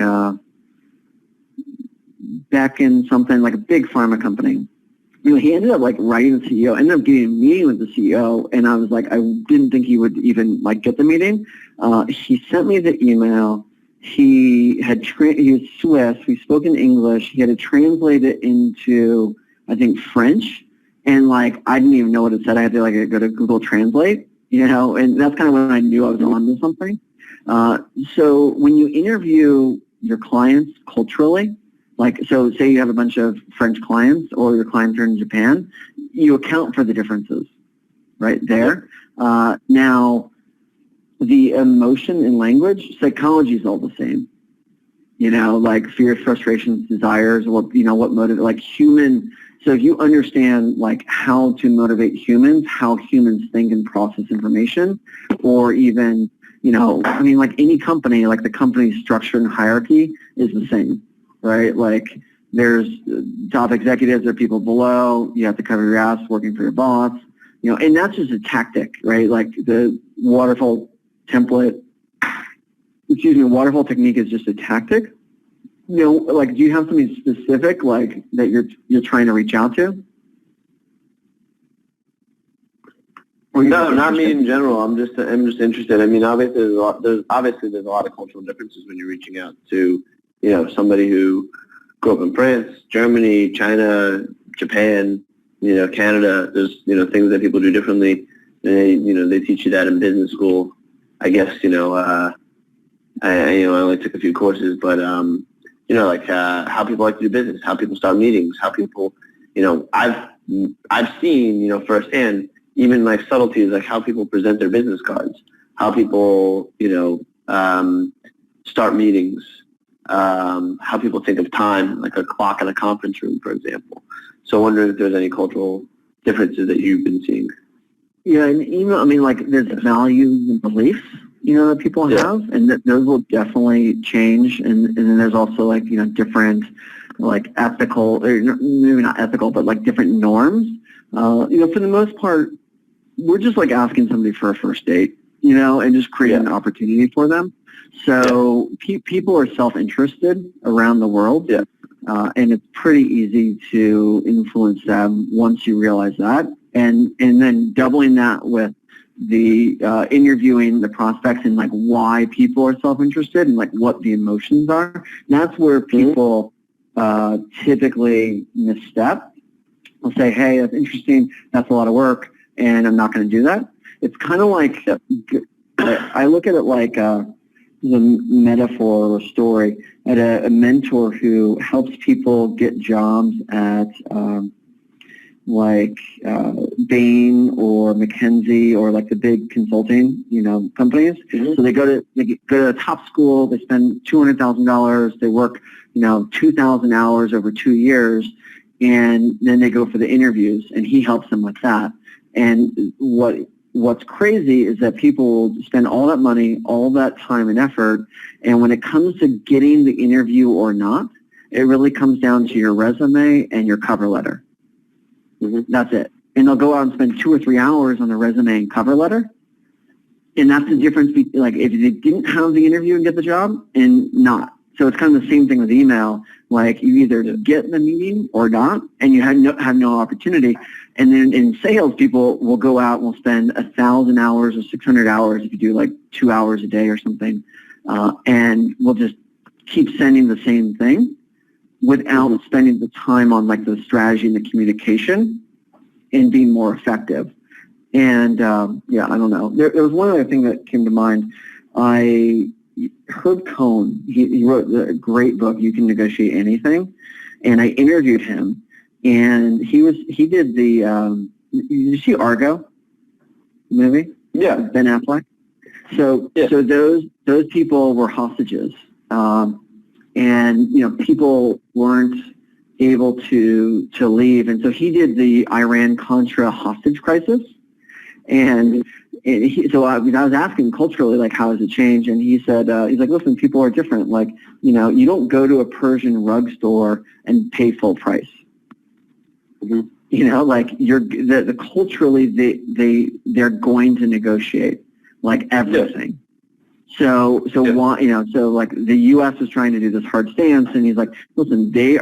back in something like a big pharma company. He ended up like writing the CEO, ended up getting a meeting with the CEO, and I was like, I didn't think he would even like get the meeting. He sent me the email. He was Swiss. We spoke in English. He had to translate it into, I think, French, and like I didn't even know what it said. I had to like go to Google Translate, and that's kind of when I knew I was on to something. So when you interview your clients culturally, so say you have a bunch of French clients or your clients are in Japan, you account for the differences right there. Now, the emotion in language, psychology is all the same. Like fears, frustrations, desires, what motivate, like human. So if you understand like how to motivate humans, how humans think and process information, or even, like any company, like the company's structure and hierarchy is the same. Right? Like there's top executives, there are people below, you have to cover your ass working for your boss, and that's just a tactic, right? Like the waterfall technique is just a tactic. Like do you have something specific like that you're trying to reach out to? No, not me in general. I'm just interested. I mean, obviously there's a lot of cultural differences when you're reaching out to somebody who grew up in France, Germany, China, Japan, Canada, there's, things that people do differently. They teach you that in business school. I guess, I only took a few courses, but, how people like to do business, how people start meetings, how people, I've seen, firsthand, even like subtleties, like how people present their business cards, how people, start meetings, how people think of time, like a clock in a conference room, for example. So wondering if there's any cultural differences that you've been seeing. Yeah, and there's values and beliefs, that people have, and that those will definitely change. And then there's also different, ethical, or maybe not ethical, but different norms. For the most part, we're just asking somebody for a first date, and just creating an opportunity for them. So people are self-interested around the world, and it's pretty easy to influence them once you realize that. And then doubling that with the interviewing the prospects and why people are self-interested and what the emotions are. That's where people typically misstep. They'll say, "Hey, that's interesting. That's a lot of work, and I'm not going to do that." It's kind of I look at it like the metaphor or story at a mentor who helps people get jobs at Bain or McKinsey or the big consulting, companies. Mm-hmm. So they go to a top school, they spend $200,000, they work, 2,000 hours over 2 years, and then they go for the interviews, and he helps them with that. And what's crazy is that people spend all that money, all that time and effort, and when it comes to getting the interview or not, it really comes down to your resume and your cover letter. Mm-hmm. That's it. And they'll go out and spend 2 or 3 hours on the resume and cover letter. And that's the difference between, if they didn't have the interview and get the job and not. So it's kind of the same thing with email. You either get the meeting or not, and you have no opportunity. And then in sales, people will go out and will spend 1,000 hours or 600 hours if you do 2 hours a day or something. And we'll just keep sending the same thing without spending the time on the strategy and the communication and being more effective. And I don't know. There was one other thing that came to mind. I heard Cohn. He wrote a great book, You Can Negotiate Anything, and I interviewed him. And he did the. Did you see Argo movie? Yeah, Ben Affleck. So those people were hostages. And people weren't able to leave, and so he did the Iran-Contra hostage crisis. And so I was asking culturally, how has it changed? And he said, he's like, listen, people are different. You don't go to a Persian rug store and pay full price. Mm-hmm. The culturally they're going to negotiate everything. Yeah. So why, the U.S. is trying to do this hard stance, and he's like, listen, this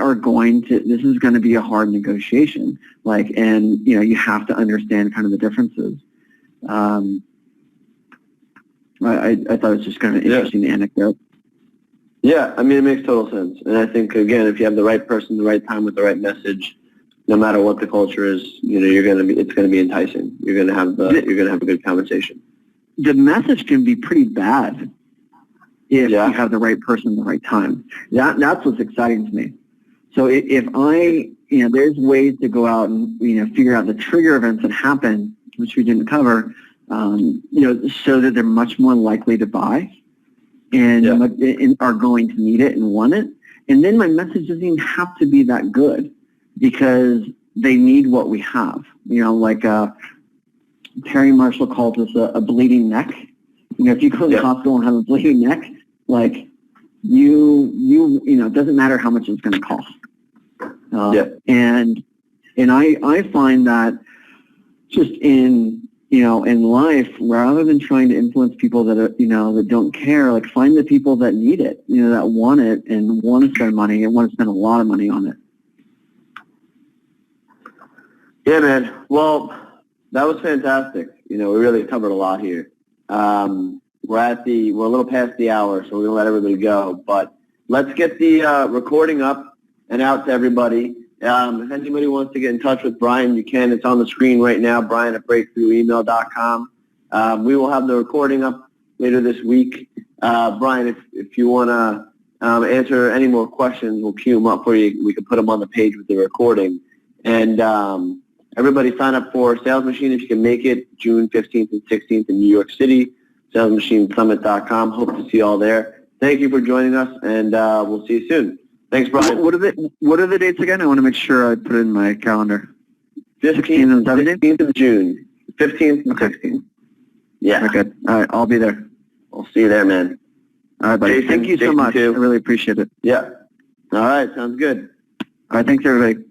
is going to be a hard negotiation, and, you have to understand kind of the differences. I thought it was just kind of an interesting anecdote. Yeah, it makes total sense. And I think, again, if you have the right person, the right time with the right message, no matter what the culture is, it's going to be enticing. You're going to have a good conversation. The message can be pretty bad if you have the right person at the right time. That's what's exciting to me. So if there's ways to go out and, figure out the trigger events that happen, which we didn't cover, so that they're much more likely to buy and are going to need it and want it. And then my message doesn't even have to be that good because they need what we have. Terry Marshall calls this a bleeding neck. If you go to the hospital and have a bleeding neck, it doesn't matter how much it's going to cost. And I find that just in life, rather than trying to influence people that are, that don't care, find the people that need it, that want it and want to spend money and want to spend a lot of money on it. Yeah, man. Well, that was fantastic. We really covered a lot here. We're a little past the hour, so we're gonna let everybody go. But let's get the recording up and out to everybody. If anybody wants to get in touch with Brian, you can. It's on the screen right now, brian@breakthroughemail.com. We will have the recording up later this week. Brian, if you want to answer any more questions, we'll queue them up for you. We can put them on the page with the recording. And everybody sign up for Sales Machine if you can make it, June 15th and 16th in New York City, salesmachinesummit.com. Hope to see you all there. Thank you for joining us, and we'll see you soon. Thanks, Brian. What are the dates again? I want to make sure I put it in my calendar. 15th and 17th of June. 15th and 16th. Yeah. Okay. All right. I'll be there. I'll see you there, man. All right, buddy. Jason, Thank you so much. too. I really appreciate it. Yeah. All right. Sounds good. All right. Thanks, everybody.